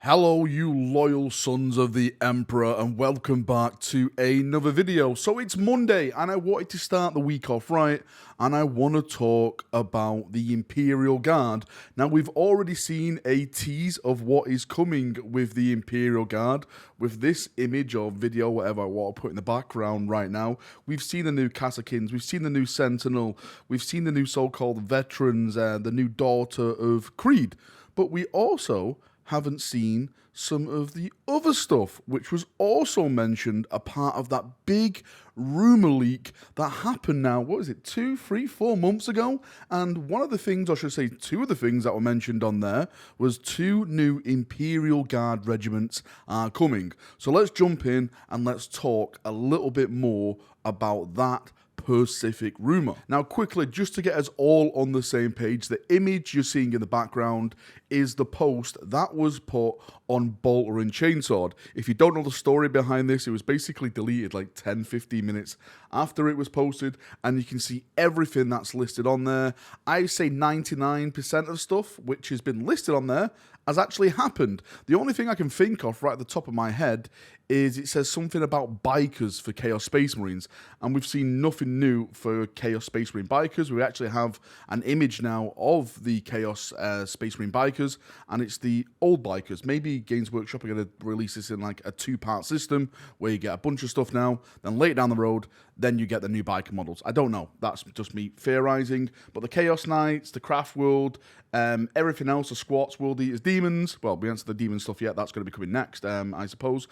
Hello, you loyal sons of the Emperor, and welcome back to another video. So it's Monday, and I wanted to start the week off right, and I want to talk about the Imperial Guard. Now, we've already seen a tease of what is coming with the Imperial Guard, with this image or video, whatever I want to put in the background right now. We've seen the new Catachans, we've seen the new Sentinel, we've seen the new so-called veterans, the new daughter of Krieg, but we also haven't seen some of the other stuff, which was also mentioned a part of that big rumor leak that happened now, what is it, 2, 3, 4 months ago? And one of the things, I should say two of the things that were mentioned on there was 2 new Imperial Guard regiments are coming. So let's jump in and let's talk a little bit more about that specific rumor. Now, quickly, just to get us all on the same page, the image you're seeing in the background is the post that was put on Bolter and Chainsword. If you don't know the story behind this, it was basically deleted like 10-15 minutes after it was posted, and you can see everything that's listed on there. I say 99% of stuff which has been listed on there has actually happened. The only thing I can think of right at the top of my head is it says something about bikers for Chaos Space Marines, and we've seen nothing new for Chaos Space Marine bikers. We actually have an image now of the Chaos Space Marine bikers, and it's the old bikers. Maybe Games Workshop are going to release this in like a 2-part system where you get a bunch of stuff now, then later down the road, then you get the new biker models. I don't know. That's just me theorizing. But the Chaos Knights, the Craft World, everything else, the Squats, World Eaters, Demons. Well, we answered the Demon stuff yet. That's going to be coming next, I suppose.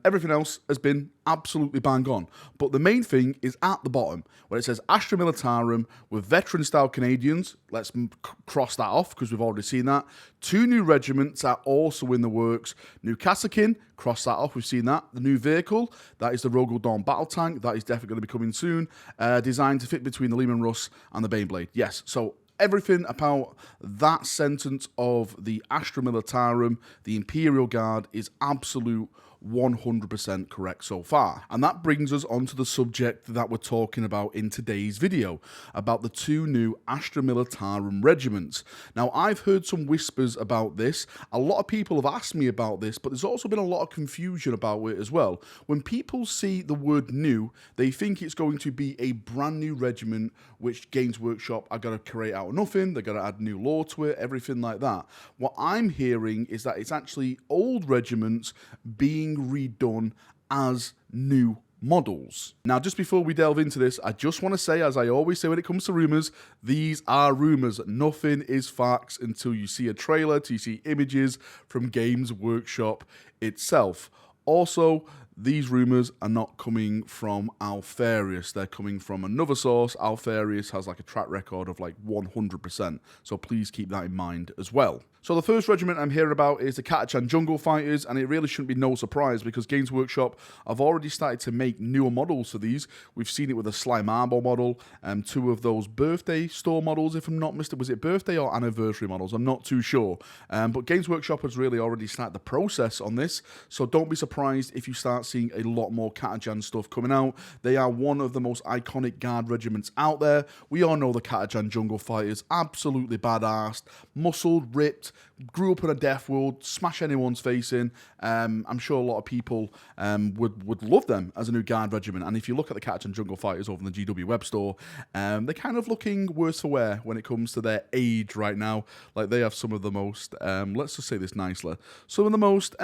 Everything else has been absolutely bang on. But the main thing is at the bottom, where it says Astra Militarium with veteran-style Canadians. Let's cross that off because we've already seen that. 2 new regiments are also in the works. New Catachan, cross that off, we've seen that. The new vehicle, that is the Rogel Dawn battle tank. That is definitely going to be coming soon. Designed to fit between the Lehman Russ and the Baneblade. Yes, so everything about that sentence of the Astra Militarum, the Imperial Guard, is absolute 100% correct so far. And that brings us on to the subject that we're talking about in today's video, about the 2 new Astra Militarum regiments. Now, I've heard some whispers about this. A lot of people have asked me about this, but there's also been a lot of confusion about it as well. When people see the word new, they think it's going to be a brand new regiment which Games Workshop are going to create out of nothing. They're going to add new lore to it, everything like that. What I'm hearing is that it's actually old regiments being redone as new models. Now, just before we delve into this, I just want to say, as I always say when it comes to rumors, these are rumors. Nothing is facts until you see a trailer, until you see images from Games Workshop itself. Also, these rumors are not coming from Alfarius. They're coming from another source. Alfarius has like a track record of like 100%. So please keep that in mind as well. So the first regiment I'm hearing about is the Catachan Jungle Fighters, and it really shouldn't be no surprise because Games Workshop have already started to make newer models for these. We've seen it with a Slime Armor model, 2 of those birthday store models, if I'm not mistaken. Was it birthday or anniversary models? I'm not too sure. But Games Workshop has really already started the process on this, so don't be surprised if you start seeing a lot more Catachan stuff coming out. They are one of the most iconic guard regiments out there. We all know the Catachan Jungle Fighters, absolutely badass, muscled, ripped, grew up in a death world, smash anyone's face in. I'm sure a lot of people would love them as a new guard regiment. And if you look at the Catachan Jungle Fighters over in the GW web store, they're kind of looking worse for wear when it comes to their age right now. Like, they have some of the most, let's just say this nicely, some of the most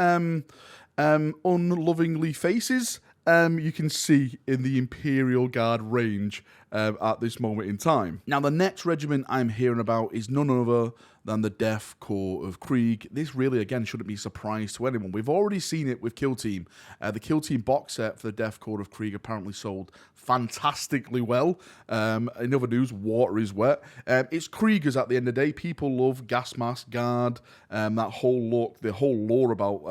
unlovingly faces you can see in the Imperial Guard range at this moment in time. Now, the next regiment I'm hearing about is none other than the Death Corps of Krieg. This really, again, shouldn't be a surprise to anyone. We've already seen it with Kill Team. The Kill Team box set for the Death Corps of Krieg apparently sold fantastically well. In other news, water is wet. It's Kriegers at the end of the day. People love Gas Mask Guard, that whole look, the whole lore about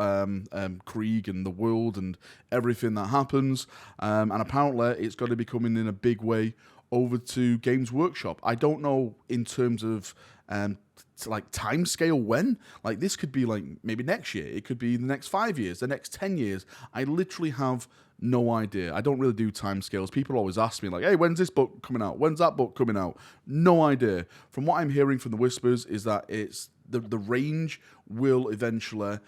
Krieg and the world and everything that happens. And apparently it's going to be coming in a big way over to Games Workshop. I don't know in terms of like time scale when. Like, this could be like maybe next year. It could be the next 5 years, the next 10 years. I literally have No idea. I don't really do timescales. People always ask me, like, hey, when's this book coming out? When's that book coming out? No idea. From what I'm hearing from the whispers is that it's the range will eventually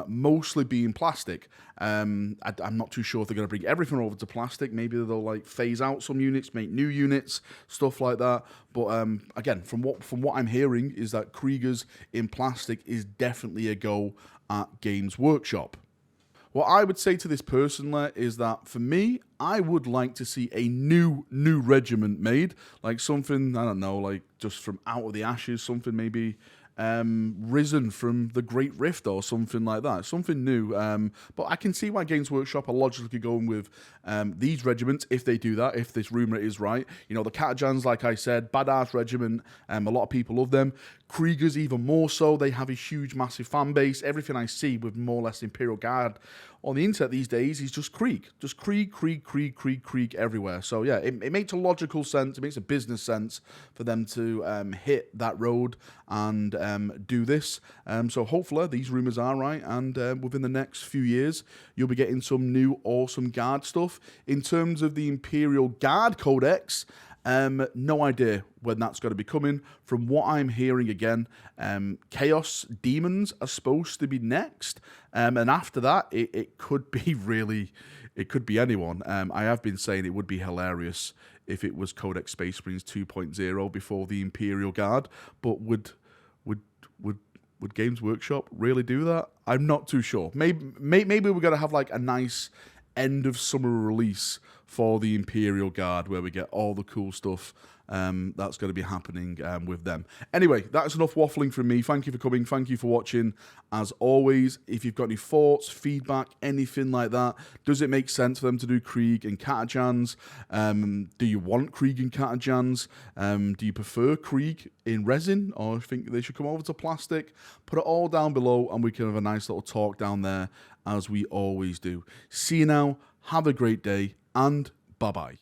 mostly be in plastic. I'm not too sure if they're going to bring everything over to plastic. Maybe they'll like phase out some units, make new units, stuff like that. But again, from what I'm hearing is that Kriegers in plastic is definitely a go at Games Workshop. What I would say to this personally is that for me, I would like to see a new regiment made, like something, I don't know, like just from out of the ashes, something maybe risen from the Great Rift or something like that, something new. But I can see why Games Workshop are logically going with these regiments if they do that, if this rumor is right. You know, the Catachans, like I said, badass regiment. A lot of people love them. Kriegers even more so. They have a huge, massive fan base. Everything I see with more or less Imperial Guard on the internet these days is just Krieg. Just Krieg everywhere. So yeah, it makes a logical sense. It makes a business sense for them to hit that road and do this. So hopefully these rumors are right, and within the next few years, you'll be getting some new awesome Guard stuff. In terms of the Imperial Guard Codex, no idea when that's going to be coming. From what I'm hearing again, Chaos Demons are supposed to be next. And after that, it could be really, it could be anyone. I have been saying it would be hilarious if it was Codex Space Marines 2.0 before the Imperial Guard. But would Games Workshop really do that? I'm not too sure. Maybe we're going to have like a nice end of summer release for the Imperial Guard where we get all the cool stuff that's going to be happening with them. Anyway, that's enough waffling from me. Thank you for coming. Thank you for watching. As always, if you've got any thoughts, feedback, anything like that, does it make sense for them to do Krieg and Catachans? Do you want Krieg and Catachans? Do you prefer Krieg in resin, or think they should come over to plastic? Put it all down below and we can have a nice little talk down there as we always do. See you now. Have a great day and bye-bye.